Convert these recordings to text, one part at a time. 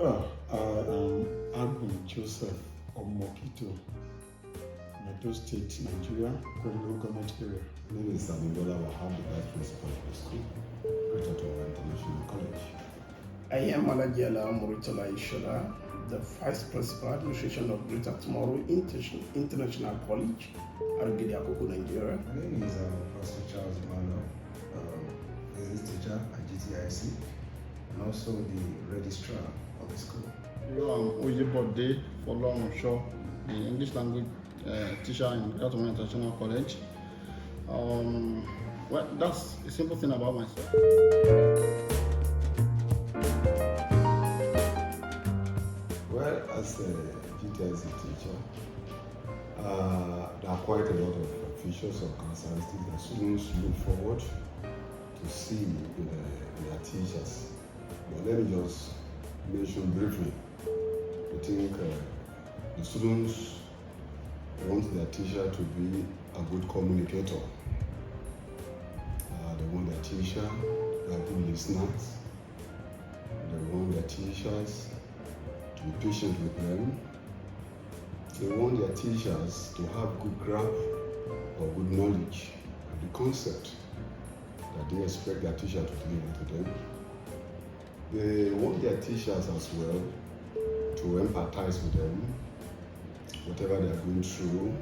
Well, I am Agun Joseph Omokito, Meadow State, Nigeria, Kwelu Government Area. My name is Samuel Wahab, the Vice Principal of the school, Greater Toronto International College. I am Alajiala Moritola Ishola, the Vice Principal Administration of Greater Tomorrow International College, Arugidi Akoko, Nigeria. My name is Pastor Charles Emmanuel, physics teacher at GTIC, and also the registrar of the school. I'm Oyebode Folorunso, the English language teacher in Greater Tomorrow International College. Well, that's a simple thing about myself. Well, as a GTIC teacher, there are quite a lot of features or characteristics that students look forward to see in their teachers. But let me just mention briefly. I think the students want their teacher to be a good communicator. They want their teacher to be good listeners. They want their teachers to be patient with them. They want their teachers to have good grasp or good knowledge of the concept that they expect their teacher to deliver to them. They want their teachers as well to empathize with them. Whatever they are going through,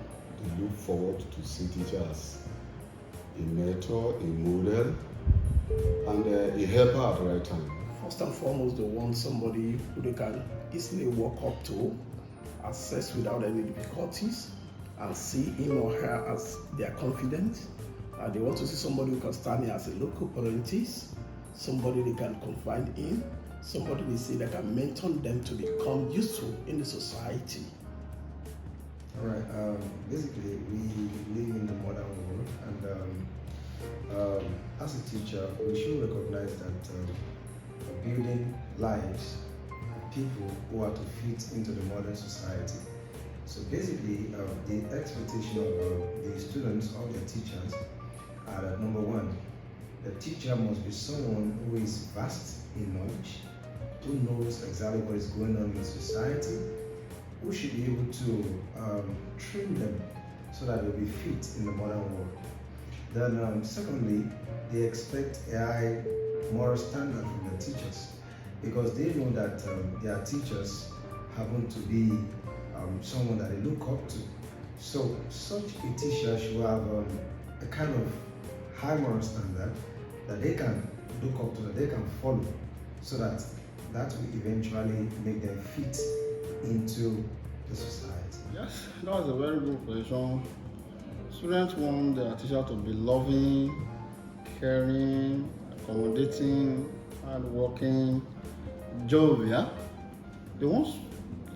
they look forward to see teachers as a mentor, a model, and a helper at the right time. First and foremost, they want somebody who they can easily walk up to, access without any difficulties, and see him or her as their confidant. They want to see somebody who can stand in as a local apprentice, somebody they can confide in, somebody they see that can mentor them to become useful in the society. All right. Basically, we live in the modern world, and as a teacher, we should recognize that building lives, people who are to fit into the modern society. So basically, the expectation of the students or their teachers are that number one, the teacher must be someone who is vast in knowledge, who knows exactly what is going on in society, who should be able to train them so that they'll be fit in the modern world. Then secondly, they expect a high moral standard from their teachers because they know that their teachers happen to be someone that they look up to. So such a teacher should have a kind of high moral standard that they can look up to, that they can follow, so that will eventually make them fit into the society. Yes, that's a very good question. Students want their teacher to be loving, caring, accommodating, hardworking, jovial. They want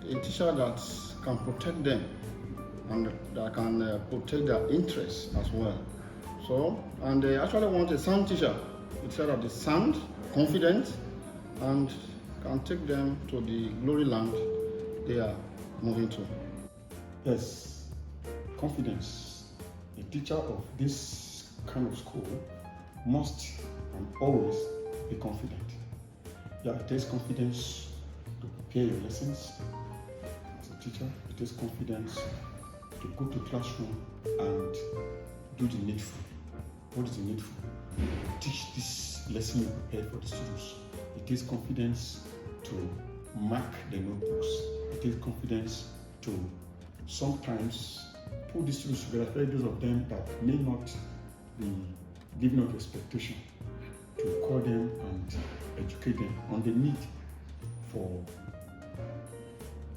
a teacher that can protect them and that can protect their interests as well. So, and they actually want a sound teacher, a teacher that is sound, confident, and can take them to the glory land they are moving to. Yes, confidence. A teacher of this kind of school must and always be confident. Yeah, it takes confidence to prepare your lessons as a teacher. It takes confidence to go to classroom and do the needful. What is the needful? Teach this lesson you prepared for the students. It takes confidence to mark the notebooks. It takes confidence to sometimes put the students together, especially those of them that may not be given up expectation, to call them and educate them on the need for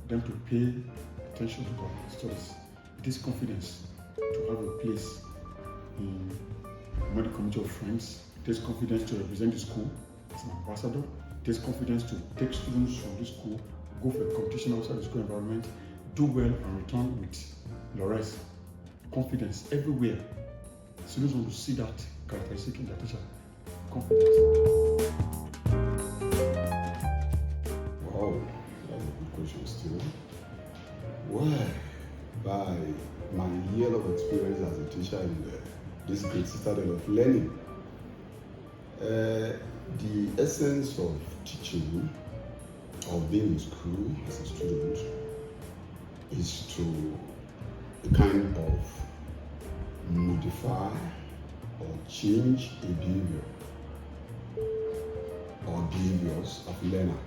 them to pay attention to their studies. It takes confidence to have a place in the community of friends. It takes confidence to represent the school as an ambassador. It takes confidence to take students from the school, go for a competition outside the school environment, do well and return with laurels. Confidence everywhere. Students want to see that characteristic in their teacher. Confidence. Wow, that's a good question still. Well, by my year of experience as a teacher in this great citadel of learning, the essence of teaching of being in school as a student is to kind of modify or change a behavior or behaviors of learner,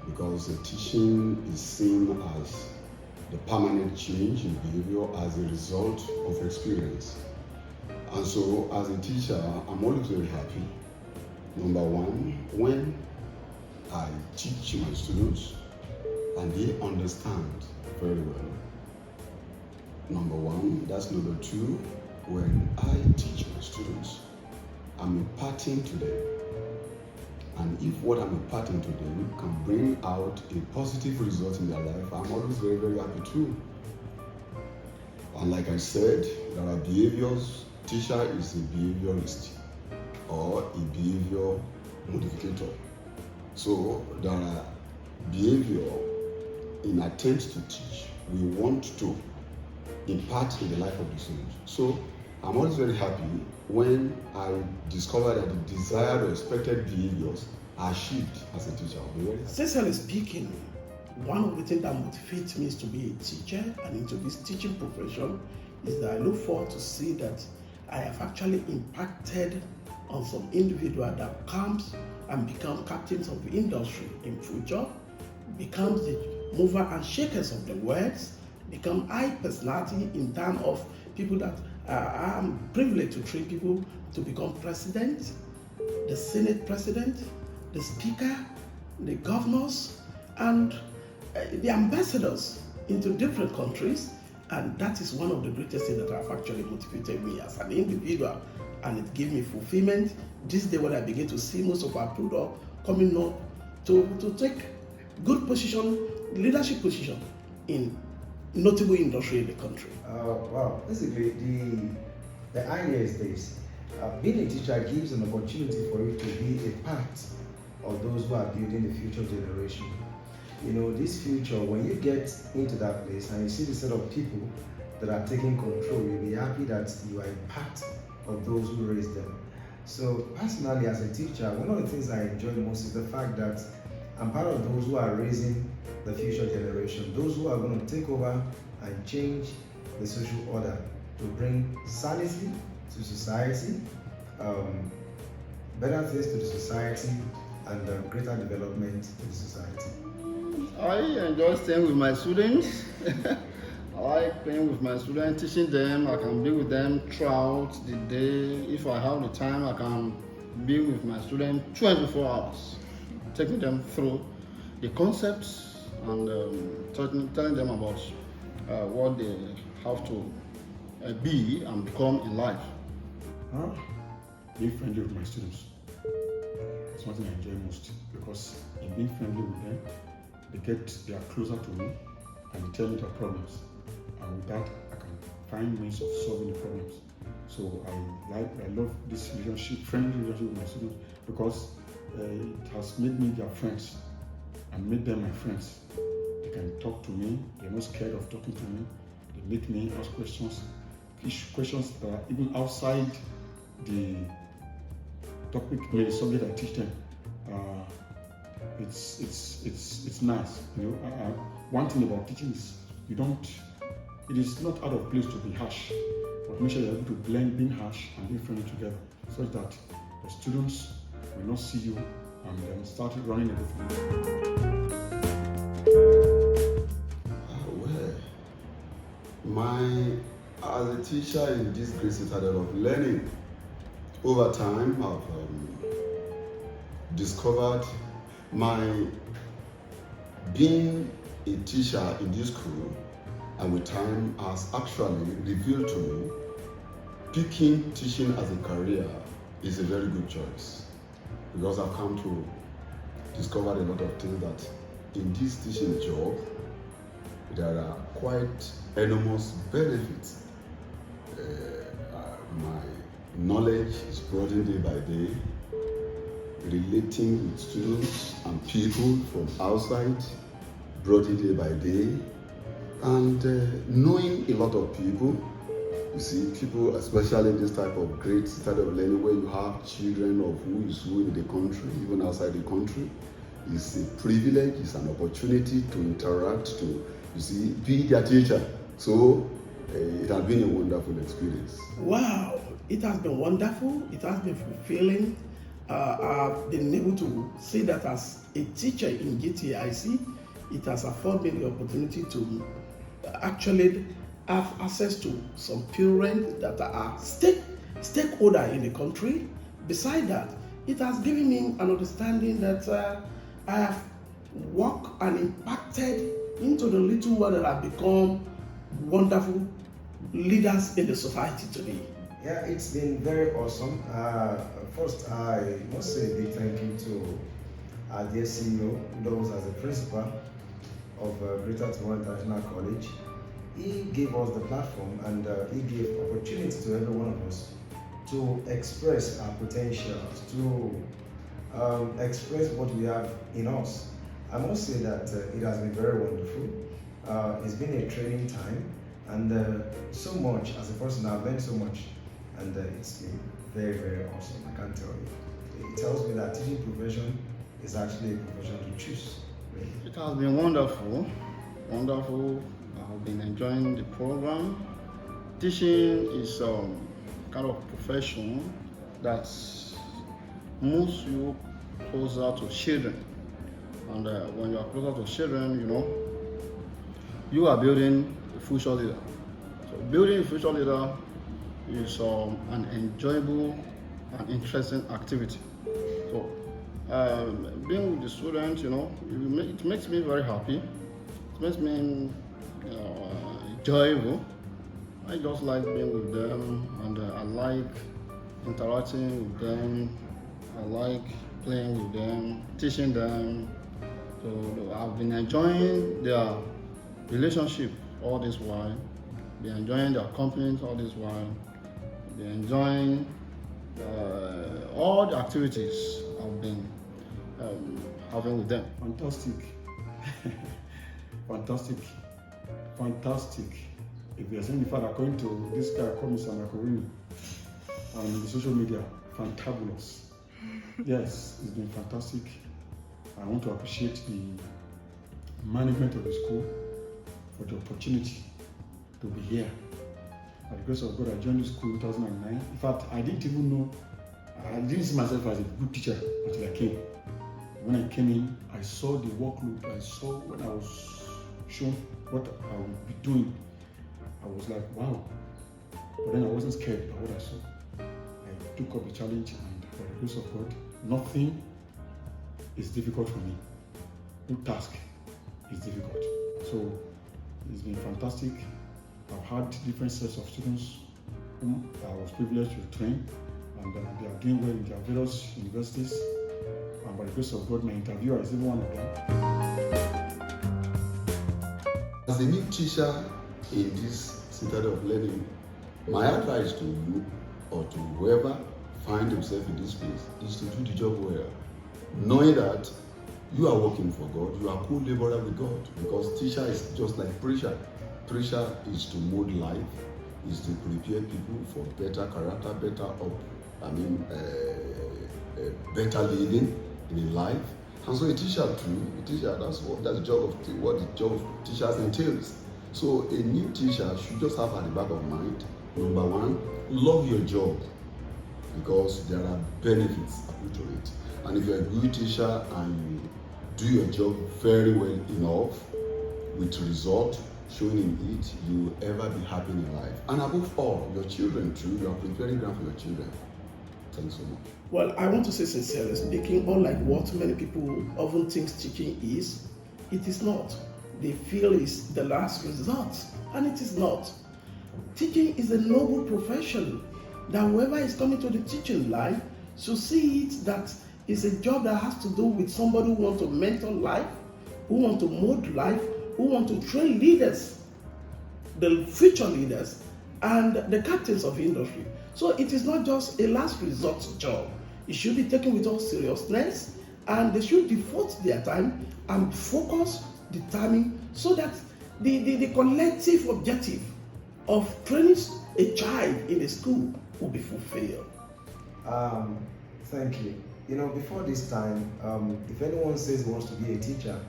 because the teaching is seen as the permanent change in behavior as a result of experience. And so as a teacher, I'm always very happy. Number one, when I teach my students and they understand very well. Number one, that's number two, when I teach my students, I'm imparting to them. And if what I'm imparting to them can bring out a positive result in their life, I'm always very, very happy too. And like I said, there are behaviors. Teacher is a behaviorist or a behavior modificator. So there are behavior in attempts to teach. We want to impart in the life of the student. So I'm always very happy when I discover that the desired or expected behaviors are achieved as a teacher. Sincerely speaking, one of the things that motivates me to be a teacher and into this teaching profession is that I look forward to see that I have actually impacted on some individual that comes and become captains of the industry in future, becomes the mover and shakers of the world, become high personality in terms of people that I'm privileged to train people to become president, the Senate president, the speaker, the governors, and the ambassadors into different countries. And that is one of the greatest things that have actually motivated me as an individual, and it gave me fulfillment. This day when I begin to see most of our product coming up to take good position, leadership position in notable industry in the country. Wow, basically the idea is this. Being a teacher gives an opportunity for you to be a part of those who are building the future generation. You know, this future, when you get into that place and you see the set of people that are taking control, you'll be happy that you are a part of those who raise them. So personally, as a teacher, one of the things I enjoy most is the fact that I'm part of those who are raising the future generation, those who are going to take over and change the social order to bring sanity to society, better things to the society, and greater development to the society. I enjoy staying with my students. I like playing with my students, teaching them. I can be with them throughout the day. If I have the time, I can be with my students 24 hours, taking them through the concepts and telling them about what they have to be and become in life. Being friendly with my students is something I enjoy most, because in being friendly with them, they are closer to me and they tell me their problems, and with that I can find ways of solving the problems. So I love this friendly relationship with my students, because it has made me their friends and made them my friends. They can talk to me, they're not scared of talking to me, they make me ask questions that are even outside the topic, the subject I teach them. It's nice. You know, one thing about teaching is it is not out of place to be harsh, but make sure you're able to blend being harsh and being friendly together, such that the students will not see you and then start running away from you. As a teacher in this great citadel of learning, over time I've discovered being a teacher in this school, and with time has actually revealed to me picking teaching as a career is a very good choice, because I've come to discover a lot of things that in this teaching job there are quite enormous benefits. My knowledge is broadened day by day, relating with students and people from outside, broadened day by day, and knowing a lot of people. You see, people, especially in this type of great citadel of learning, where you have children of who is who in the country, even outside the country, It's a privilege, it's an opportunity to interact, to, you see, be their teacher. So it has been a wonderful experience. Wow, it has been wonderful. It has been fulfilling. I've been able to see that as a teacher in GTIC, it has afforded me the opportunity to actually have access to some parents that are stakeholder in the country. Beside that, it has given me an understanding that I have worked and impacted into the little world that have become wonderful leaders in the society today. Yeah, it's been very awesome. First, I must say a big thank you to our dear CEO, who knows as the principal of Greater Toronto International College. He gave us the platform and he gave opportunity to every one of us to express our potentials, to express what we have in us. I must say that it has been very wonderful. It's been a training time, and so much, as a person, I've learned so much, and it's been very, very awesome. I can't tell you. It tells me that teaching profession is actually a profession to choose. Really. It has been wonderful, wonderful. I've been enjoying the program. Teaching is kind of profession that moves you closer to children. And when you are closer to children, you know, you are building a future leader. So building a future leader is an enjoyable and interesting activity. So being with the students, you know, it makes me very happy. It makes me enjoyable. I just like being with them, and I like interacting with them. I like playing with them, teaching them. So I've been enjoying their relationship all this while. Been enjoying their company all this while. Been enjoying all the activities I've been having with them. Fantastic. Fantastic. Fantastic. If you are saying the fact according to this guy called Mr. Macarini on the social media, fantabulous. Yes, it's been fantastic. I want to appreciate the management of the school for the opportunity to be here. By the grace of God, I joined the school in 2009. In fact, I didn't even know, I didn't see myself as a good teacher until I came. When I came in, I saw the workload. I saw when I was shown what I would be doing. I was like, wow. But then I wasn't scared by what I saw. I took up the challenge, and by the grace of God, nothing is difficult for me. No task is difficult. So it's been fantastic. I've had different sets of students whom I was privileged to train, and they are doing well in their various universities. And by the grace of God, my interviewer is even one of them. As a new teacher in this citadel of learning, my advice to you or to whoever find himself in this place is to do the job well, knowing that you are working for God, you are a co-laborer with God, because teacher is just like preacher. Preacher is to mold life, is to prepare people for better character, better leading in life. And so a teacher too, that's the job of what the job of teachers entails. So a new teacher should just have at the back of mind, number one, love your job, because there are benefits to it. And if you're a good teacher and you do your job very well enough, with result showing in it, you will ever be happy in life. And above all, your children too, you are preparing them for your children. Thanks so much. Well, I want to say sincerely speaking, unlike what many people often think teaching is, it is not. They feel it's the last resort, and it is not. Teaching is a noble profession that whoever is coming to the teaching line should see it that it's a job that has to do with somebody who wants to mentor life, who wants to mold life, who want to train leaders, the future leaders, and the captains of industry. So it is not just a last resort job. It should be taken with all seriousness, and they should devote their time and focus, determine, so that the collective objective of training a child in a school will be fulfilled. Thank you. before this time, if anyone says he wants to be a teacher,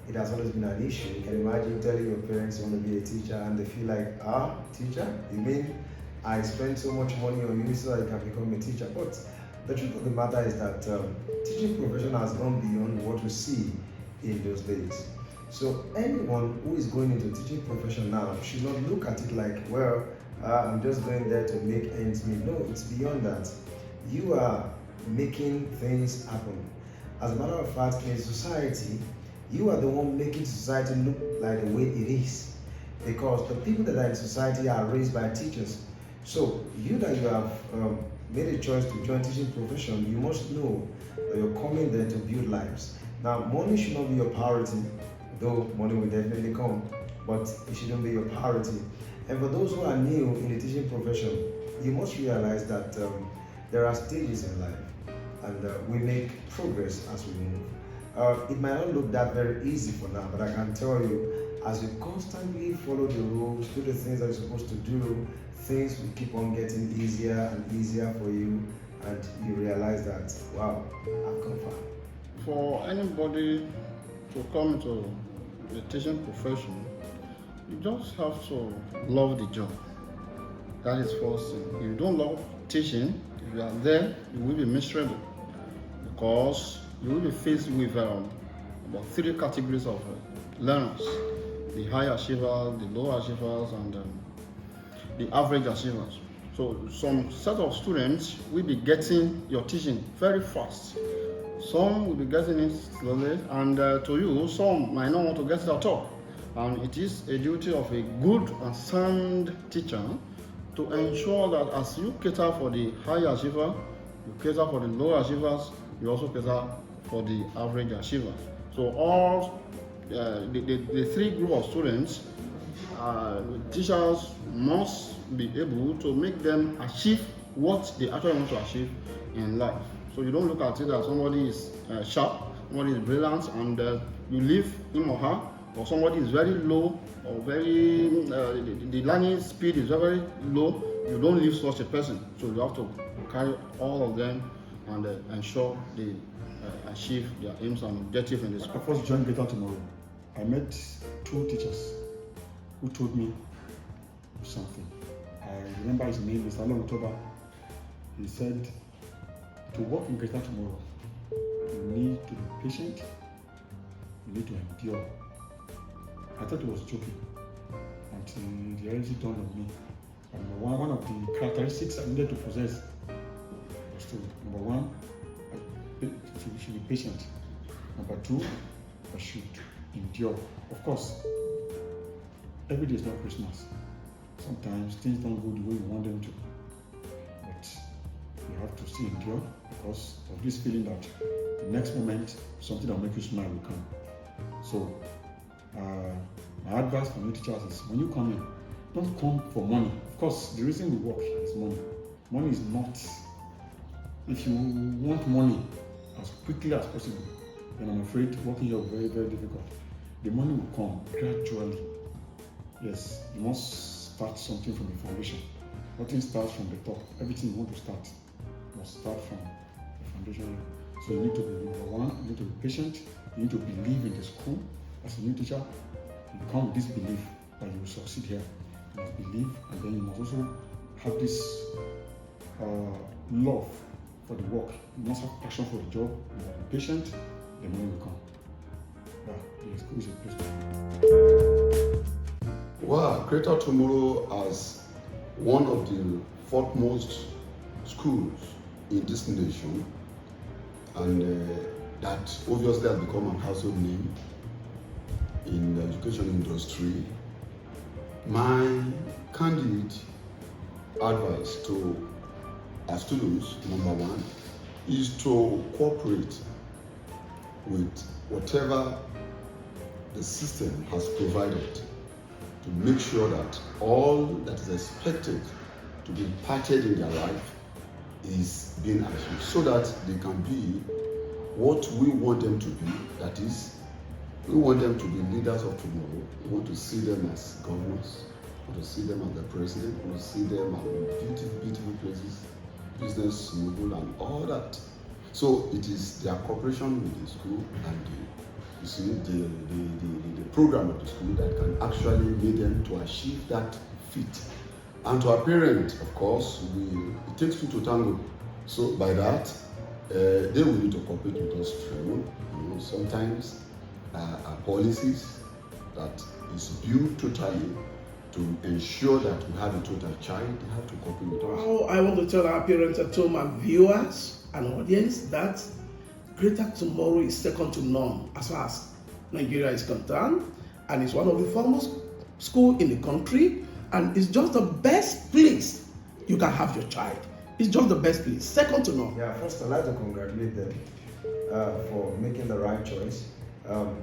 it has always been an issue. You can imagine telling your parents you want to be a teacher and they feel like, teacher? You mean I spend so much money on you so I can become a teacher? But the truth of the matter is that teaching profession has gone beyond what we see in those days. So anyone who is going into teaching profession now should not look at it like, well, I'm just going there to make ends meet. No, it's beyond that. You are making things happen. As a matter of fact, in society, you are the one making society look like the way it is. Because the people that are in society are raised by teachers. So you that you have made a choice to join teaching profession, you must know that you're coming there to build lives. Now, money should not be your priority, though money will definitely come, but it shouldn't be your priority. And for those who are new in the teaching profession, you must realize that there are stages in life, and we make progress as we move. It might not look that very easy for now, but I can tell you, as you constantly follow the rules, do the things that you're supposed to do, things will keep on getting easier and easier for you, and you realize that, wow, I've come far. For anybody to come into the teaching profession, you just have to love the job. That is first thing. If you don't love teaching, if you are there, you will be miserable, because you will be faced with about 3 categories of learners: the high achievers, the low achievers, and the average achievers. So some set of students will be getting your teaching very fast. Some will be getting it slowly, and to you, some might not want to get it at all. And it is a duty of a good and sound teacher to ensure that as you cater for the high achiever, you cater for the low achievers, you also cater for the average achievers. So all the 3 group of students, teachers must be able to make them achieve what they actually want to achieve in life. So you don't look at it as somebody is sharp, somebody is brilliant, and you leave him or her, or somebody is very low, or very the learning speed is very low. You don't leave such a person. So you have to carry all of them and ensure they achieve their aims and objectives in this. I first joined Greater Tomorrow. I met 2 teachers who told me something. I remember his name, Mr. Alon October. He said, to work in Greater Tomorrow, you need to be patient, you need to endure. I thought he was joking until the reality dawned on me. And one of the characteristics I needed to possess was to, number 1, I should be patient. Number 2, I should endure. Of course, every day is not Christmas. Sometimes things don't go the way you want them to. But you have to still endure, because of this feeling that the next moment something that will make you smile will come. So my advice for new teachers is, when you come in, don't come for money. Of course, the reason we work is money. Money is not. If you want money as quickly as possible, then I'm afraid working here will be very, very difficult. The money will come gradually. Yes, you must start something from the foundation. Nothing starts from the top. Everything you want to start must start from the foundation. So you need to be, number 1, you need to be patient. You need to believe in the school. As a new teacher, you come with this belief that you will succeed here. You must believe, and then you must also have this love for the work. You must have passion for the job. You must be patient, the money will come. Yeah, the school is a place to be. Well, Greater Tomorrow, as one of the foremost schools in this nation, and that obviously has become a household name in the education industry, my candid advice to our students, number 1, is to cooperate with whatever the system has provided, to make sure that all that is expected to be imparted in their life is being achieved, so that they can be what we want them to be. That is, we want them to be leaders of tomorrow. We want to see them as governors. We want to see them as the president. We want to see them as beautiful, beautiful places, business mogul, and all that. So it is their cooperation with the school and the program of the school that can actually make them to achieve that feat. And to our parents, of course, it takes two to tango. So by that, they will need to cooperate with us too. Sometimes our policies that is built totally to ensure that we have a total child, they have to cooperate with us. Now, I want to tell our parents at home and viewers and audience that Greater Tomorrow is second to none as far as Nigeria is concerned, and it's one of the foremost schools in the country, and it's just the best place you can have your child. It's just the best place, second to none. Yeah, first I'd like to congratulate them for making the right choice.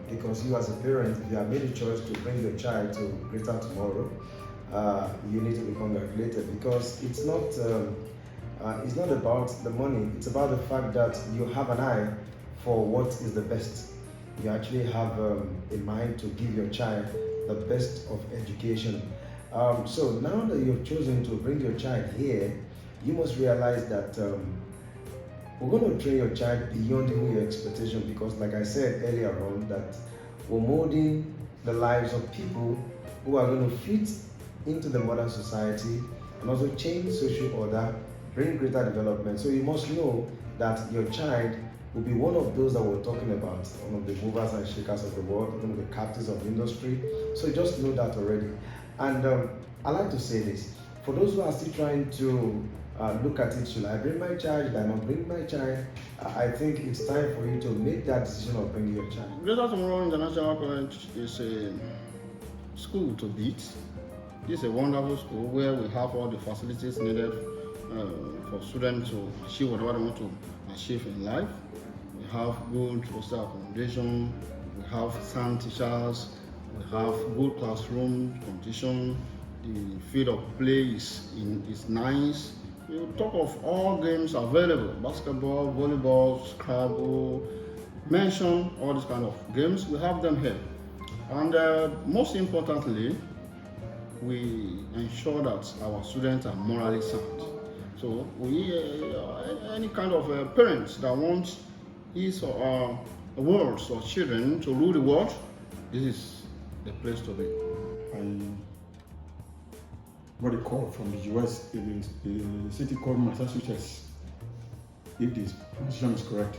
Because you as a parent, if you have made a choice to bring your child to Greater Tomorrow, you need to be congratulated, because it's not about the money. It's about the fact that you have an eye for what is the best. You actually have in mind to give your child the best of education. So now that you've chosen to bring your child here, you must realize that we're going to train your child beyond even your expectation, because like I said earlier on, that we're molding the lives of people who are going to fit into the modern society and also change social order, bring greater development. So you must know that your child will be one of those that we're talking about, one of the movers and shakers of the world, one of the captains of industry. So just know that already. And I like to say this, for those who are still trying to look at it, should I bring my child, should I not bring my child? I think it's time for you to make that decision of bringing your child. Greater Tomorrow International College is a school to beat. This is a wonderful school where we have all the facilities needed for students to achieve whatever they want to achieve in life. We have good hostel accommodation, we have sound teachers, we have good classroom condition, the field of play is nice. You talk of all games available, basketball, volleyball, Scrabble, mention all these kind of games, we have them here. And most importantly, we ensure that our students are morally sound. So we, any kind of parents that want his or words or children to rule the world, this is the place to be. I got a call from the US, a city called Massachusetts. If this pronunciation is correct,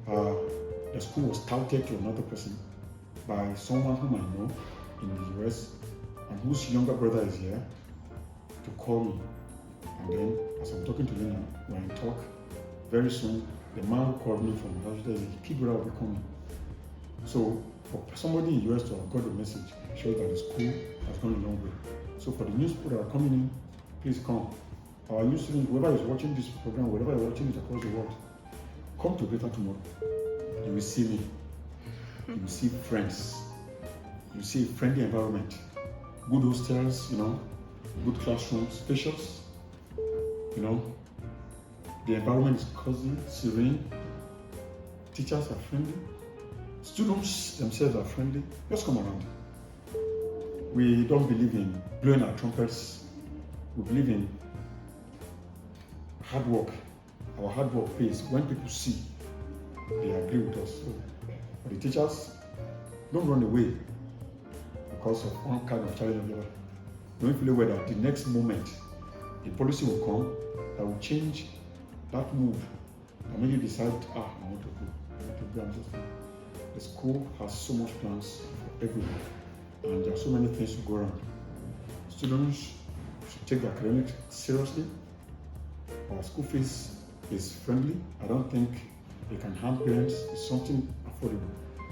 the school was touted to another person by someone whom I know in the US and whose younger brother is here to call me. And then, as I'm talking to you now, when I talk, very soon, the man who called me from Massachusetts, the kid brother will be coming. So, for somebody in the US to have got the message, shows that the school has gone a long way. So, for the new people that are coming in, please come. Our new students, whoever is watching this program, wherever you're watching it across the world, come to Greater Tomorrow. You will see me. You will see friends. You will see a friendly environment. Good hostels, good classrooms, spacious. The environment is cozy, serene. Teachers are friendly. Students themselves are friendly. Just come around. We don't believe in blowing our trumpets. We believe in hard work. Our hard work pays. When people see, they agree with us. So, for the teachers, don't run away because of one kind of challenge or the other. Don't feel aware that the next moment, the policy will come that will change that move and make you decide, I want to go. The school has so much plans for everyone, and there are so many things to go around. Students should take their academics seriously. Our school fees is friendly. I don't think they can harm parents. It's something affordable.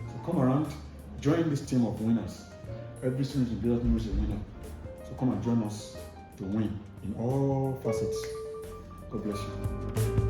So come around, join this team of winners. Every student in Greater Tomorrow is a winner. So come and join us to win in all facets. God bless you.